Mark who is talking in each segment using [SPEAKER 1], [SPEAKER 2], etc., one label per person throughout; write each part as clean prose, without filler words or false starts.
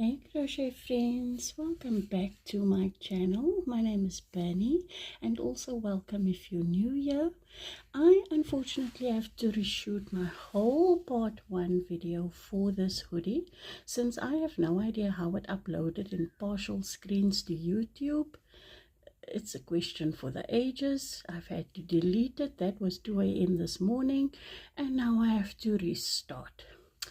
[SPEAKER 1] Hey crochet friends, welcome back to my channel. My name is Bunny, and also welcome if you're new here. I unfortunately have to reshoot my whole part 1 video for this hoodie since I have no idea how it uploaded in partial screens to YouTube. It's a question for the ages. I've had to delete it. That was 2 a.m. this morning, and now I have to restart.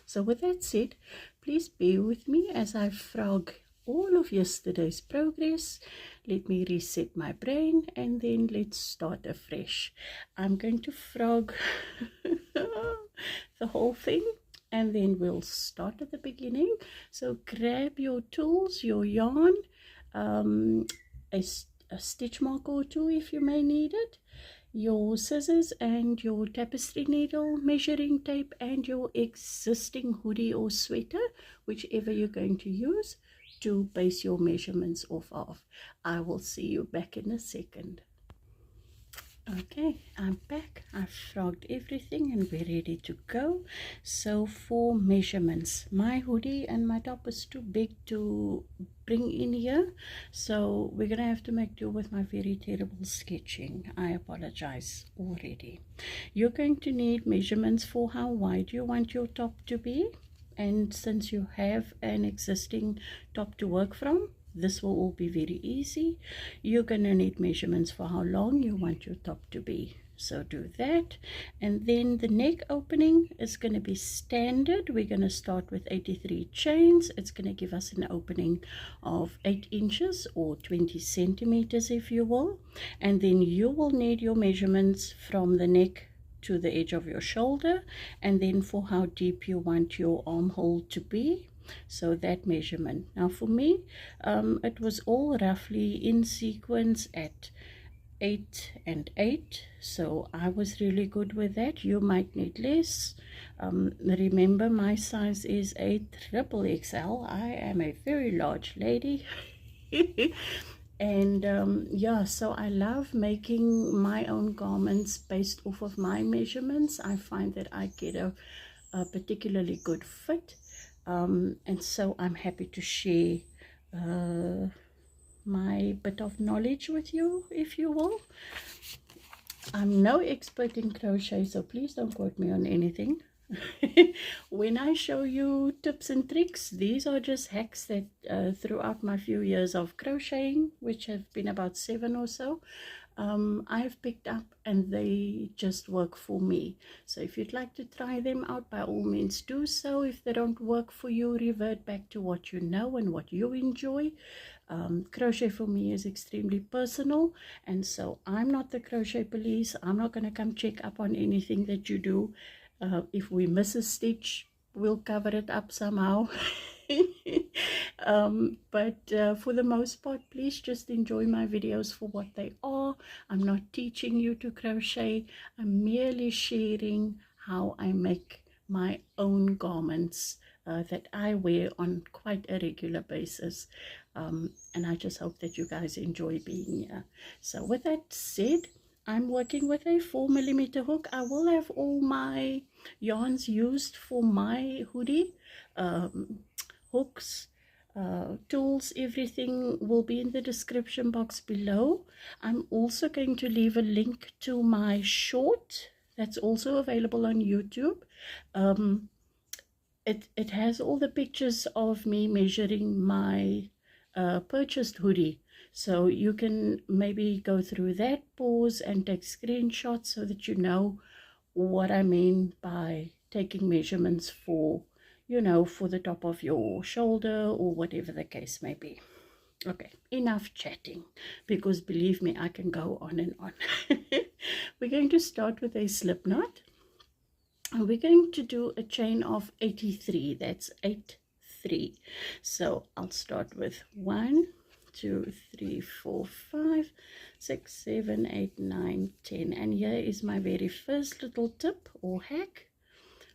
[SPEAKER 1] So with that said, please bear with me as I frog all of yesterday's progress. Let me reset my brain and then let's start afresh. I'm going to frog the whole thing and then we'll start at the beginning. So grab your tools, your yarn, a stitch marker or two if you may need it, your scissors and your tapestry needle, measuring tape, and your existing hoodie or sweater, whichever you're going to use to base your measurements off of. I will see you back in a second. Okay, I'm back. I've frogged everything and we're ready to go. So for measurements, my hoodie and my top is too big to bring in here, so we're gonna have to make do with my very terrible sketching. I apologize already. You're going to need measurements for how wide you want your top to be, and since you have an existing top to work from, this will all be very easy. You're going to need measurements for how long you want your top to be, so do that. And then the neck opening is going to be standard. We're going to start with 83 chains. It's going to give us an opening of 8 inches or 20 centimeters if you will. And then you will need your measurements from the neck to the edge of your shoulder, and then for how deep you want your armhole to be. So that measurement. Now for me, it was all roughly in sequence at 8 and 8, so I was really good with that. You might need less. Remember, my size is a triple XL. I am a very large lady. And yeah, so I love making my own garments based off of my measurements. I find that I get a particularly good fit. And so I'm happy to share my bit of knowledge with you, if you will. I'm no expert in crochet, so please don't quote me on anything. When I show you tips and tricks, these are just hacks that throughout my few years of crocheting, which have been about 7 or so, I've picked up, and they just work for me. So if you'd like to try them out, by all means do so. If they don't work for you, revert back to what you know and what you enjoy. Crochet for me is extremely personal, and so I'm not the crochet police. I'm not going to come check up on anything that you do. If we miss a stitch, we'll cover it up somehow. But for the most part, please just enjoy my videos for what they are. I'm not teaching you to crochet. I'm merely sharing how I make my own garments that I wear on quite a regular basis. And I just hope that you guys enjoy being here. So with that said, I'm working with a 4mm hook. I will have all my yarns used for my hoodie, hooks, tools, everything will be in the description box below. I'm also going to leave a link to my short that's also available on YouTube. It has all the pictures of me measuring my purchased hoodie, so you can maybe go through that, pause and take screenshots so that you know what I mean by taking measurements for, you know, for the top of your shoulder or whatever the case may be. Okay, enough chatting, because believe me, I can go on and on. We're going to start with a slip knot, and we're going to do a chain of 83. That's 8 3. So I'll start with 1 2 3 4 5 6 7 8 9 10, and here is my very first little tip or hack.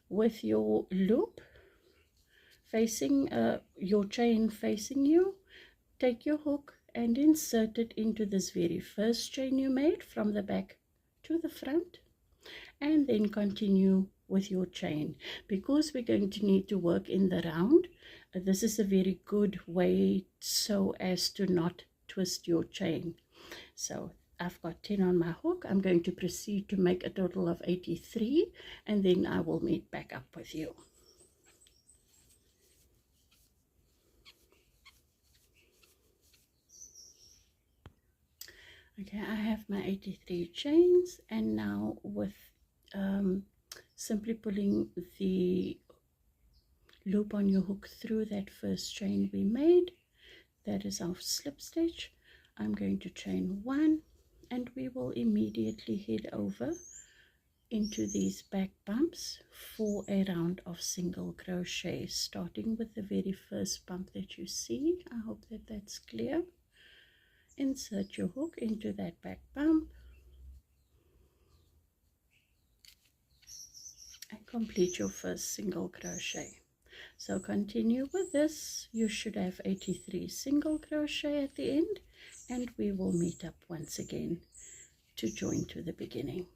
[SPEAKER 1] With your loop facing your chain facing you, take your hook and insert it into this very first chain you made from the back to the front, and then continue with your chain. Because we're going to need to work in the round, this is a very good way so as to not twist your chain. So I've got 10 on my hook. I'm going to proceed to make a total of 83, and then I will meet back up with you. Okay, I have my 83 chains, and now with simply pulling the loop on your hook through that first chain we made, that is our slip stitch, I'm going to chain 1, and we will immediately head over into these back bumps for a round of single crochet, starting with the very first bump that you see. I hope that that's clear. Insert your hook into that back bump and complete your first single crochet. So continue with this. You should have 83 single crochet at the end, and we will meet up once again to join to the beginning.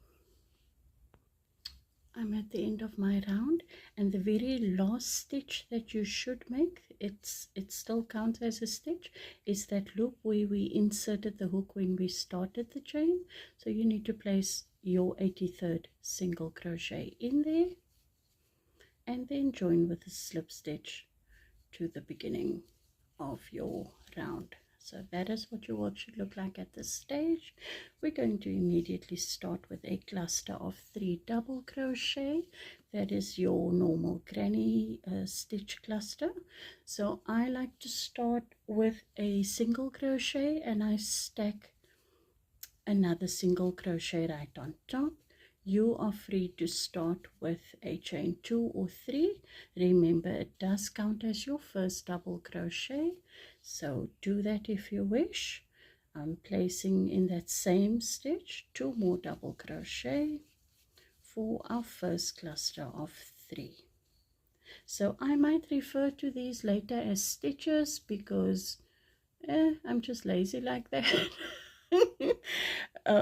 [SPEAKER 1] I'm at the end of my round, and the very last stitch that you should make, it still counts as a stitch, is that loop where we inserted the hook when we started the chain. So you need to place your 83rd single crochet in there, and then join with a slip stitch to the beginning of your round. So that is what your work should look like at this stage. We're going to immediately start with a cluster of 3 double crochet. That is your normal granny stitch cluster. So I like to start with a single crochet, and I stack another single crochet right on top. You are free to start with a chain 2 or 3. Remember, it does count as your first double crochet, so do that if you wish. I'm placing in that same stitch 2 more double crochet for our first cluster of 3. So I might refer to these later as stitches because I'm just lazy like that.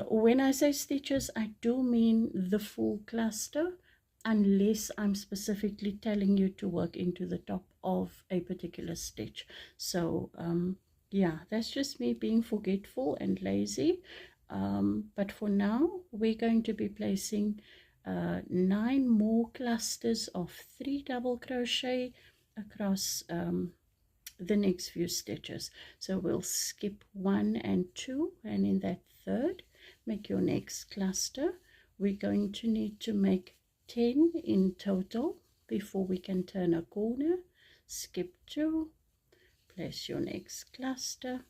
[SPEAKER 1] When I say stitches, I do mean the full cluster, unless I'm specifically telling you to work into the top of a particular stitch. So yeah, that's just me being forgetful and lazy. But for now, we're going to be placing 9 more clusters of 3 double crochet across the next few stitches. So we'll skip 1 and 2, and in that third, make your next cluster. We're going to need to make 10 in total before we can turn a corner. Skip 2, place your next cluster.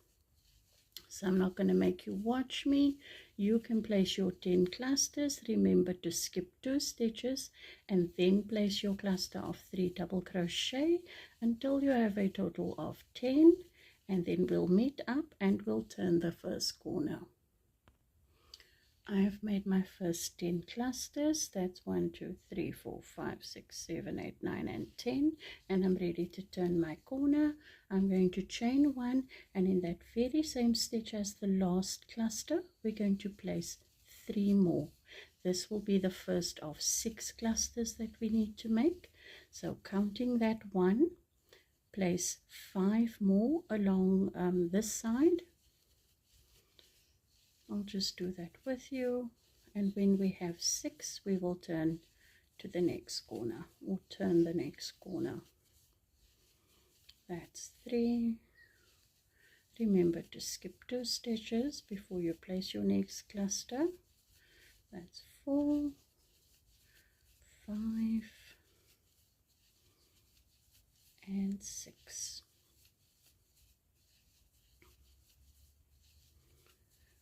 [SPEAKER 1] So I'm not going to make you watch me. You can place your 10 clusters. Remember to skip 2 stitches and then place your cluster of 3 double crochet until you have a total of 10, and then we'll meet up and we'll turn the first corner. I have made my first 10 clusters. That's 1, 2, 3, 4, 5, 6, 7, 8, 9, and 10. And I'm ready to turn my corner. I'm going to chain 1, and in that very same stitch as the last cluster, we're going to place 3 more. This will be the first of 6 clusters that we need to make. So counting that 1, place 5 more along this side. I'll just do that with you, and when we have 6, we will turn to the next corner, or turn the next corner. That's 3. Remember to skip 2 stitches before you place your next cluster. That's 4, 5, and 6.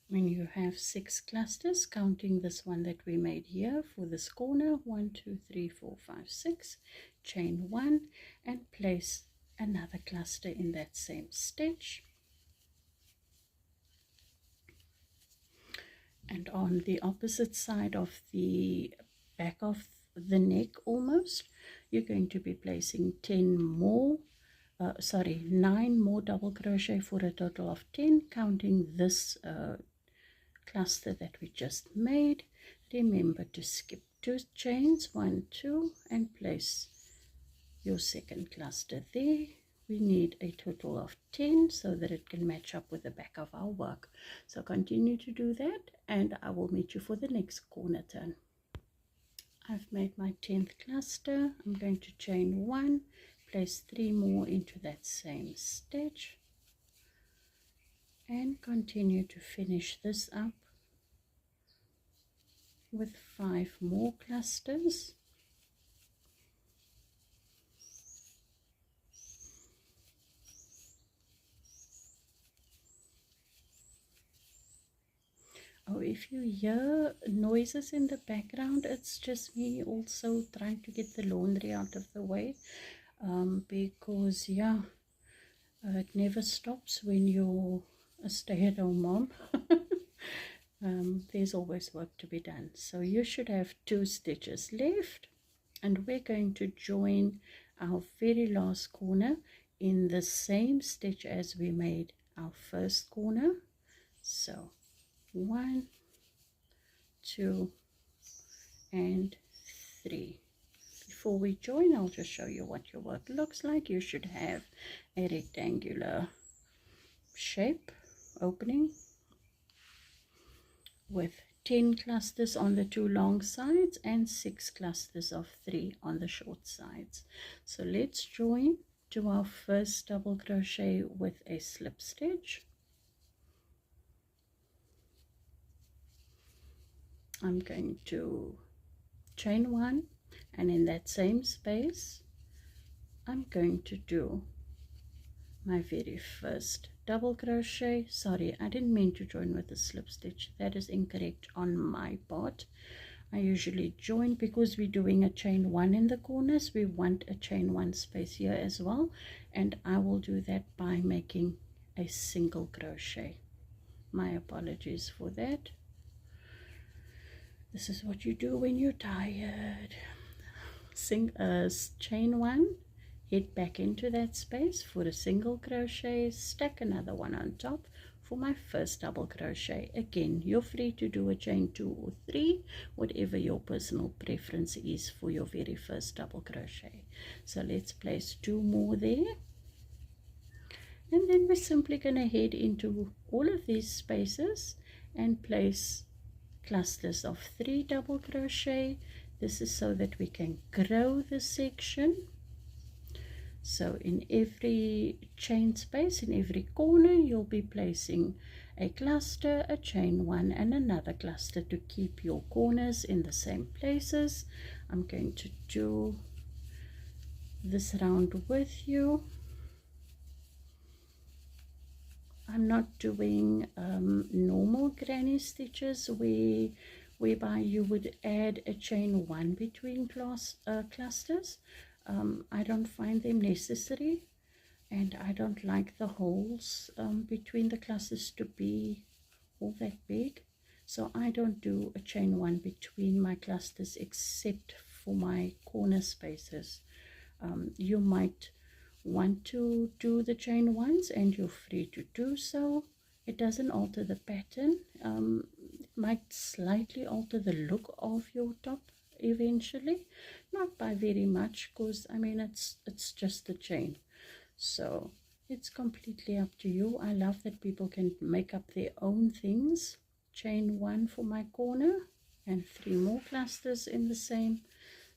[SPEAKER 1] When you have 6 clusters, counting this one that we made here for this corner, 1, 2, 3, 4, 5, 6, chain 1 and place another cluster in that same stitch. And on the opposite side of the back of the neck almost, you're going to be placing 9 more double crochet for a total of 10, counting this cluster that we just made. Remember to skip 2 chains, 1, 2, and place your second cluster there. we need a total of 10 so that it can match up with the back of our work. So continue to do that, and I will meet you for the next corner turn. I've made my 10th cluster. I'm going to chain 1, place 3 more into that same stitch, and continue to finish this up with 5 more clusters. Oh, if you hear noises in the background, it's just me also trying to get the laundry out of the way, because yeah, it never stops when you're a stay-at-home mom. There's always work to be done. So you should have 2 stitches left, and we're going to join our very last corner in the same stitch as we made our first corner. So 1, 2, and 3. Before we join, I'll just show you what your work looks like. You should have a rectangular shape opening with 10 clusters on the 2 long sides and 6 clusters of 3 on the short sides. So let's join to our first double crochet with a slip stitch. I'm going to chain 1, and in that same space I'm going to do my very first double crochet. Sorry, I didn't mean to join with a slip stitch. That is incorrect on my part. I usually join because we're doing a chain 1 in the corners. We want a chain 1 space here as well, and I will do that by making a single crochet. My apologies for that. This is what you do when you're tired. Chain 1, head back into that space for a single crochet, stack another one on top for my first double crochet. Again, you're free to do a chain 2 or 3, whatever your personal preference is for your very first double crochet. So let's place 2 more there, and then we're simply going to head into all of these spaces and place clusters of 3 double crochet. This is so that we can grow the section. So in every chain space, in every corner, you'll be placing a cluster, a chain 1, and another cluster to keep your corners in the same places. I'm going to do this round with you. I'm not doing normal granny stitches whereby you would add a chain 1 between clusters. I don't find them necessary, and I don't like the holes between the clusters to be all that big. So I don't do a chain 1 between my clusters except for my corner spaces. You might want to do the chain 1s, and you're free to do so. It doesn't alter the pattern. It might slightly alter the look of your top eventually, not by very much, because I mean it's just a chain, so it's completely up to you. I love that people can make up their own things. Chain 1 for my corner and 3 more clusters in the same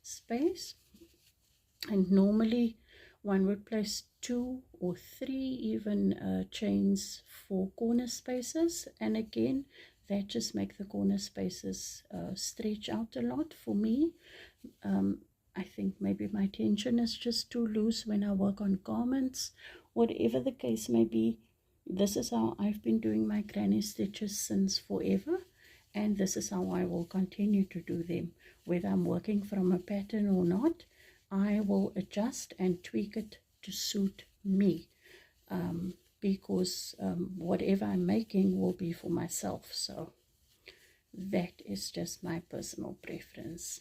[SPEAKER 1] space, and normally one would place 2 or 3 even chains for corner spaces, and again that just make the corner spaces stretch out a lot for me. I think maybe my tension is just too loose when I work on garments. Whatever the case may be, this is how I've been doing my granny stitches since forever, and this is how I will continue to do them. Whether I'm working from a pattern or not, I will adjust and tweak it to suit me, because whatever I'm making will be for myself. So that is just my personal preference.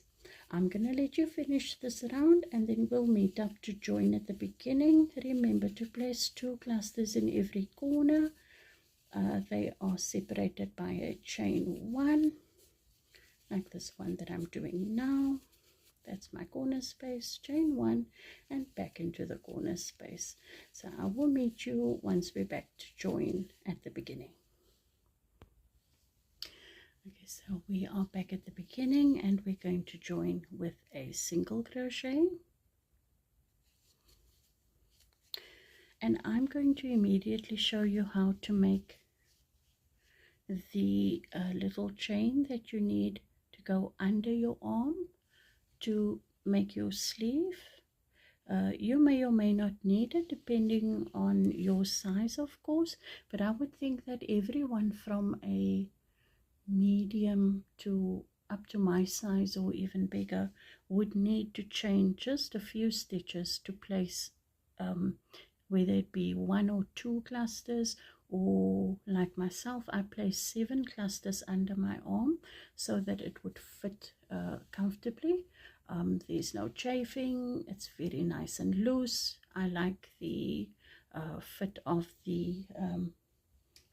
[SPEAKER 1] I'm going to let you finish this round, and then we'll meet up to join at the beginning. Remember to place 2 clusters in every corner. They are separated by a chain 1, like this one that I'm doing now. That's my corner space, chain 1, and back into the corner space. So I will meet you once we're back to join at the beginning. Okay, so we are back at the beginning and we're going to join with a single crochet. And I'm going to immediately show you how to make the little chain that you need to go under your arm to make your sleeve. You may or may not need it depending on your size, of course, but I would think that everyone from a medium to up to my size or even bigger would need to chain just a few stitches to place whether it be 1 or 2 clusters, or like myself, I placed 7 clusters under my arm so that it would fit comfortably. There's no chafing, it's very nice and loose. I like the fit of the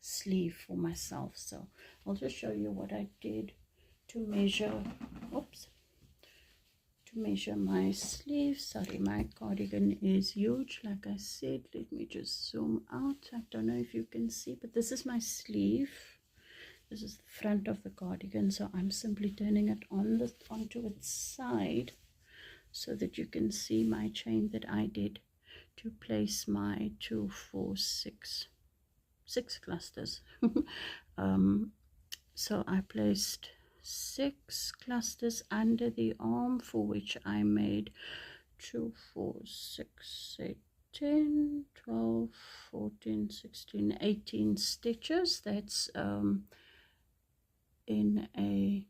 [SPEAKER 1] sleeve for myself, so I'll just show you what I did to measure, measure my sleeve. Sorry, my cardigan is huge, like I said. Let me just zoom out. I don't know if you can see, but this is my sleeve. This is the front of the cardigan, so I'm simply turning it onto its side so that you can see my chain that I did to place my 2, 4, 6 clusters. So I placed 6 clusters under the arm, for which I made 2, 4, 6, 8, 10, 12, 14, 16, 18 stitches. That's in a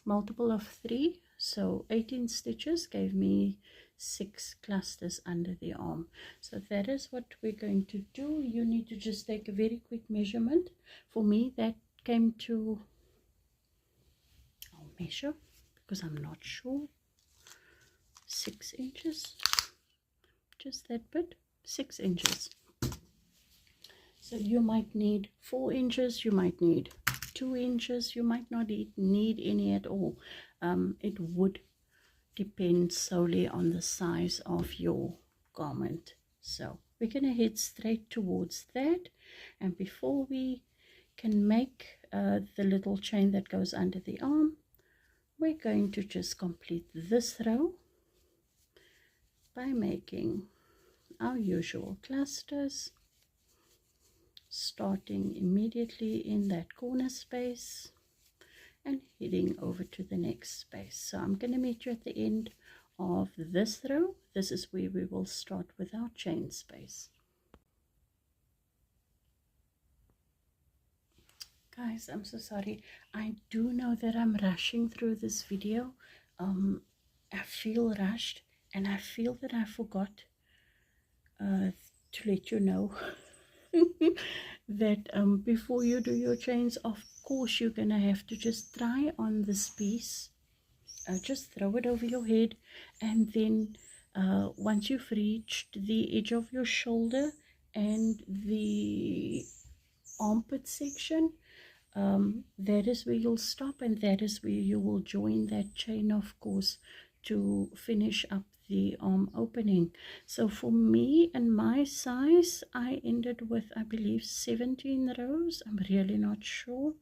[SPEAKER 1] multiple of 3, so 18 stitches gave me 6 clusters under the arm. So that is what we're going to do. You need to just take a very quick measurement. For me, that came to, I'll measure because I'm not sure, 6 inches, just that bit, 6 inches. So you might need 4 inches, you might need 2 inches, you might not need any at all. It would depend solely on the size of your garment. So we're going to head straight towards that, and before we can make the little chain that goes under the arm, we're going to just complete this row by making our usual clusters, starting immediately in that corner space and heading over to the next space. So I'm going to meet you at the end of this row. This is where we will start with our chain space. Guys, I'm so sorry. I do know that I'm rushing through this video. I feel rushed, and I feel that I forgot to let you know that before you do your chains, of course you're gonna have to just try on this piece. Just throw it over your head, and then once you've reached the edge of your shoulder and the armpit section, that is where you'll stop, and that is where you will join that chain, of course, to finish up the arm opening. So for me and my size, I ended with, I believe, 17 rows. I'm really not sure.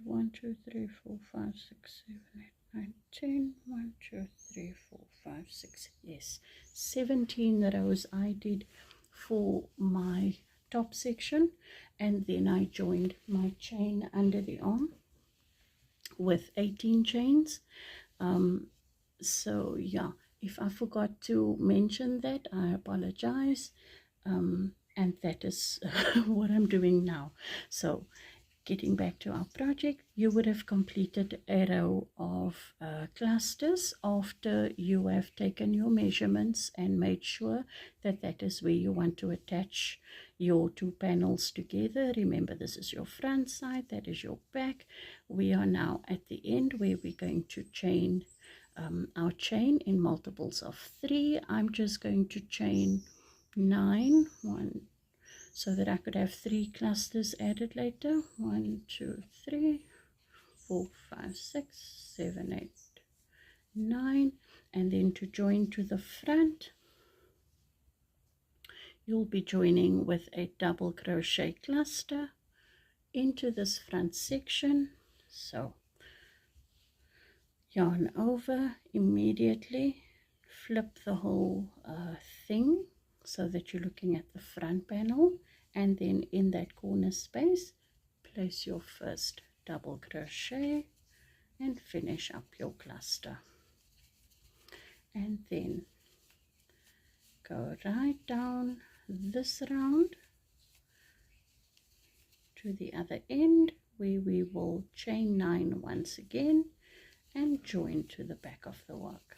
[SPEAKER 1] 1, 2, 3, 4, 5, 6, 7, 8, 9, 10. 1, 2, 3, 4, 5, 6. Yes, 17 rows I did for my top section, and then I joined my chain under the arm with 18 chains. So yeah, if I forgot to mention that, I apologize, and that is what I'm doing now. So getting back to our project, you would have completed a row of clusters after you have taken your measurements and made sure that that is where you want to attach your 2 panels together. Remember, this is your front side, that is your back. We are now at the end where we're going to chain our chain in multiples of 3. I'm just going to chain 9, 1, so that I could have 3 clusters added later. 1, 2, 3, 4, 5, 6, 7, 8, 9, and then to join to the front you'll be joining with a double crochet cluster into this front section. So yarn over, immediately flip the whole thing so that you're looking at the front panel, and then in that corner space place your first double crochet and finish up your cluster, and then go right down this round to the other end where we will chain 9 once again and join to the back of the work.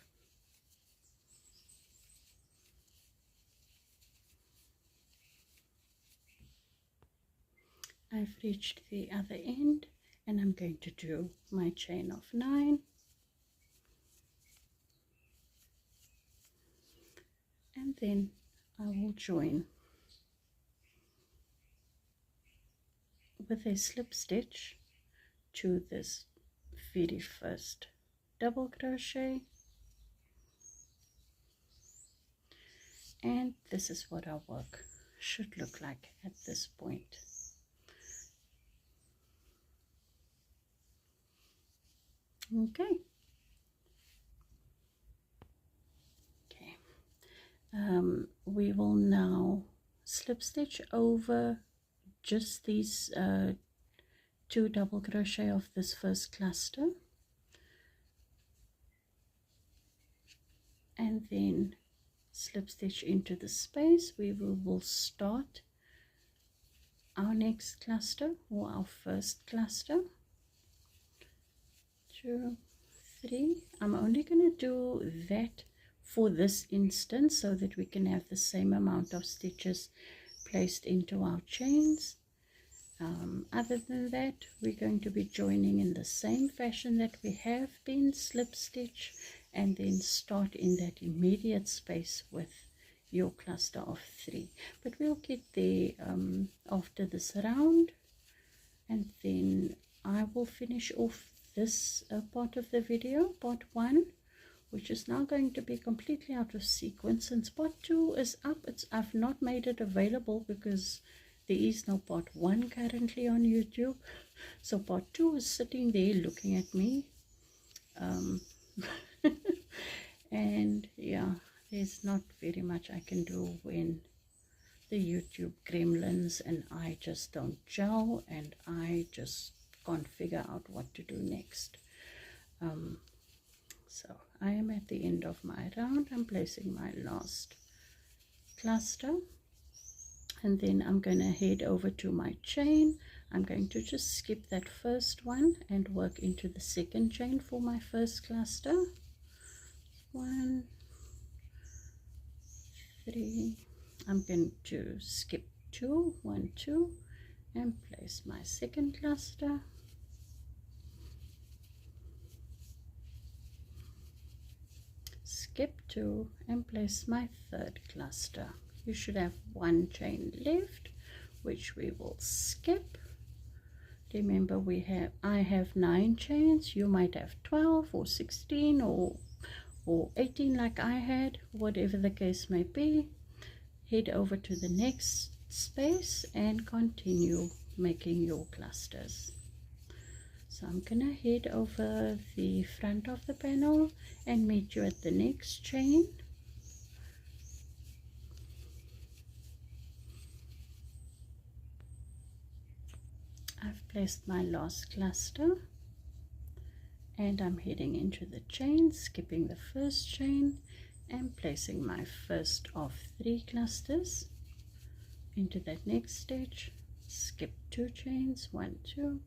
[SPEAKER 1] I've reached the other end and I'm going to do my chain of 9, and then I will join with a slip stitch to this very first double crochet, and this is what our work should look like at this point. Okay. We will now slip stitch over just these 2 double crochet of this first cluster, and then slip stitch into the space where we will start our next cluster or our first cluster. 2, 3. I'm only going to do that for this instance so that we can have the same amount of stitches placed into our chains. Other than that, we're going to be joining in the same fashion that we have been, slip stitch and then start in that immediate space with your cluster of 3, but we'll get there after this round, and then I will finish off this part of the video, part 1, which is now going to be completely out of sequence. Since part 2 is up, I've not made it available because there is no part 1 currently on YouTube, so part 2 is sitting there looking at me, and yeah, there's not very much I can do when the YouTube gremlins and I just don't gel, and I just can't figure out what to do next. So I am at the end of my round. I'm placing my last cluster, and then I'm going to head over to my chain. I'm going to just skip that first one and work into the second chain for my first cluster. 1, 3. I'm going to skip 2, 1, 2, and place my second cluster. Skip 2 and place my third cluster. You should have 1 chain left, which we will skip. Remember, I have 9 chains. You might have 12 or 16 or 18 like I had, whatever the case may be. Head over to the next space and continue making your clusters. So I'm gonna head over the front of the panel and meet you at the next chain. I've placed my last cluster and I'm heading into the chain, skipping the first chain and placing my first of 3 clusters into that next stitch. Skip 2 chains, 1, 2,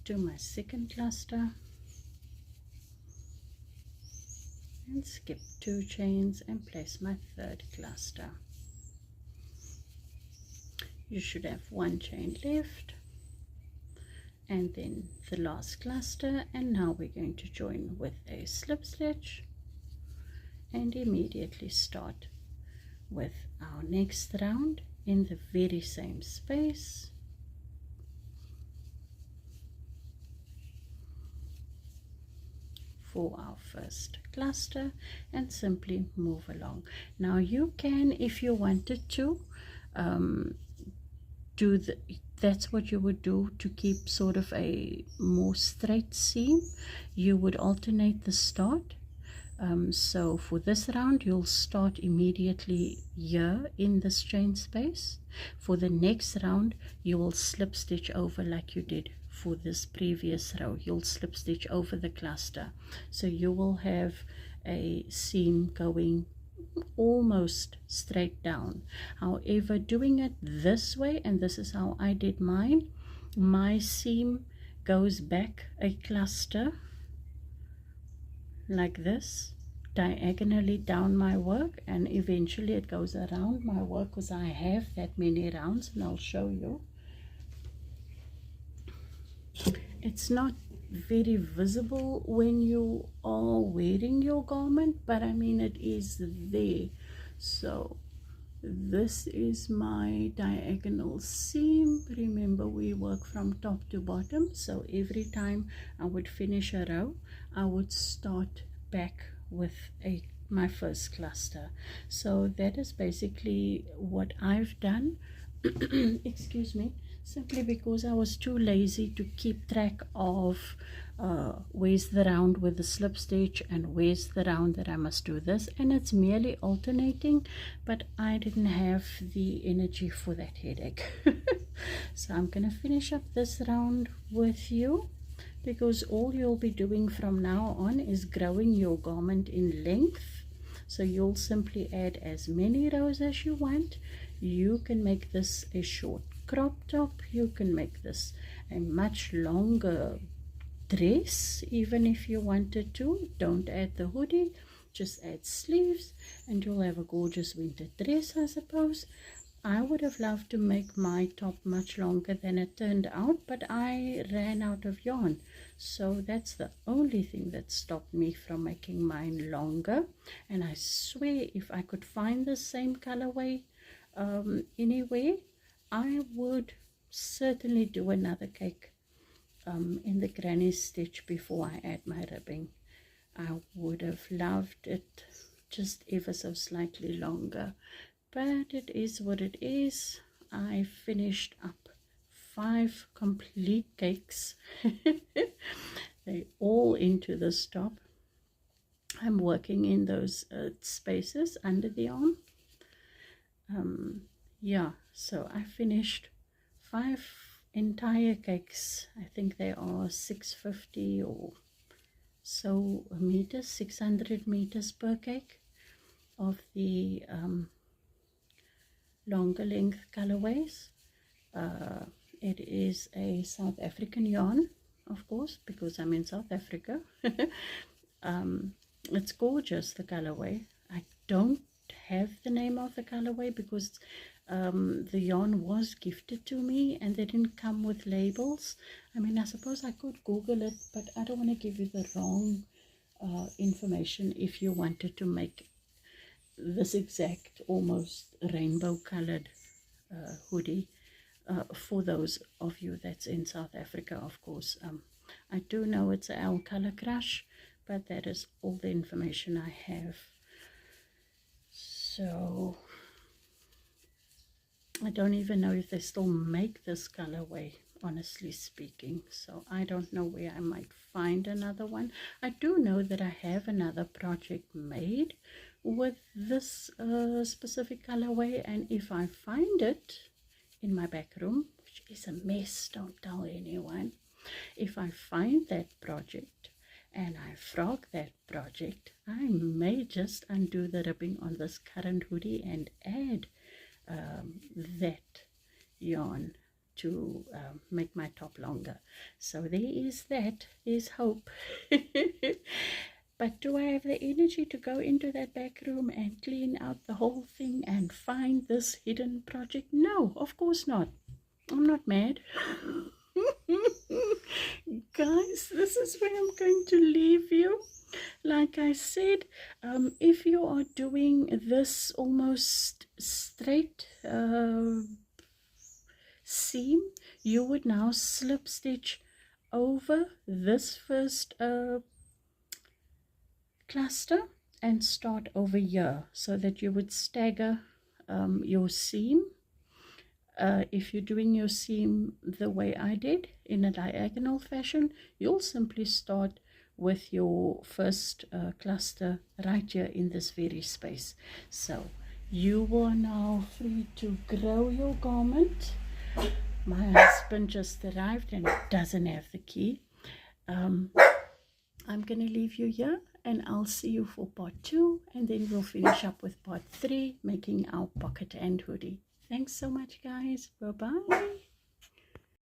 [SPEAKER 1] do my second cluster and skip 2 chains and place my third cluster. You should have 1 chain left and then the last cluster, and now we're going to join with a slip stitch and immediately start with our next round in the very same space. for our first cluster and simply move along. Now you can, if you wanted to, that's what you would do to keep sort of a more straight seam. You would alternate the start. So for this round you'll start immediately here in this chain space. For the next round you will slip stitch over like you did for this previous row. You'll slip stitch over the cluster, so you will have a seam going almost straight down. However, doing it this way, and this is how I did mine, my seam goes back a cluster like this, diagonally down my work, and eventually it goes around my work because I have that many rounds, and I'll show you. It's not very visible when you are wearing your garment, but I mean it is there. So this is my diagonal seam. Remember, we work from top to bottom, so every time I would finish a row I would start back with my first cluster. So that is basically what I've done. Excuse me, simply because I was too lazy to keep track of where's the round with the slip stitch and where's the round that I must do this, and it's merely alternating, but I didn't have the energy for that headache. So I'm gonna finish up this round with you, because all you'll be doing from now on is growing your garment in length. So you'll simply add as many rows as you want. You can make this a short crop top, you can make this a much longer dress even if you wanted to. Don't add the hoodie, just add sleeves and you'll have a gorgeous winter dress, I suppose. I would have loved to make my top much longer than it turned out, but I ran out of yarn, so that's the only thing that stopped me from making mine longer. And I swear if I could find the same colorway anywhere, I would certainly do another cake in the granny stitch before I add my ribbing. I would have loved it just ever so slightly longer, but it is what it is. I finished up 5 complete cakes. They all into this top. I'm working in those spaces under the arm. Yeah, so I finished 5 entire cakes. I think they are 650 or so meters, 600 meters per cake of the longer length colorways. It is a South African yarn, of course, because I'm in South Africa. It's gorgeous, the colorway. I don't have the name of the colorway because the yarn was gifted to me and they didn't come with labels. I mean, I suppose I could Google it, but I don't want to give you the wrong information if you wanted to make this exact almost rainbow colored hoodie for those of you that's in South Africa, of course. I do know it's a Elle Color Crush, but that is all the information I have. So I don't even know if they still make this colorway, honestly speaking. So I don't know where I might find another one. I do know that I have another project made with this specific colorway, and if I find it in my back room, which is a mess, don't tell anyone, if I find that project and I frog that project, I may just undo the ribbing on this current hoodie and add that yarn to make my top longer. So there is that, there's hope. But do I have the energy to go into that back room and clean out the whole thing and find this hidden project? No, of course not. I'm not mad. Guys, this is where I'm going to leave you. Like I said, if you are doing this almost straight seam, you would now slip stitch over this first cluster and start over here, so that you would stagger your seam. If you're doing your seam the way I did, in a diagonal fashion, you'll simply start with your first cluster right here in this very space. So you are now free to grow your garment. My husband just arrived and doesn't have the key. I'm going to leave you here, and I'll see you for part 2, and then we'll finish up with part 3, making our pocket and hoodie. Thanks so much, guys. Bye-bye.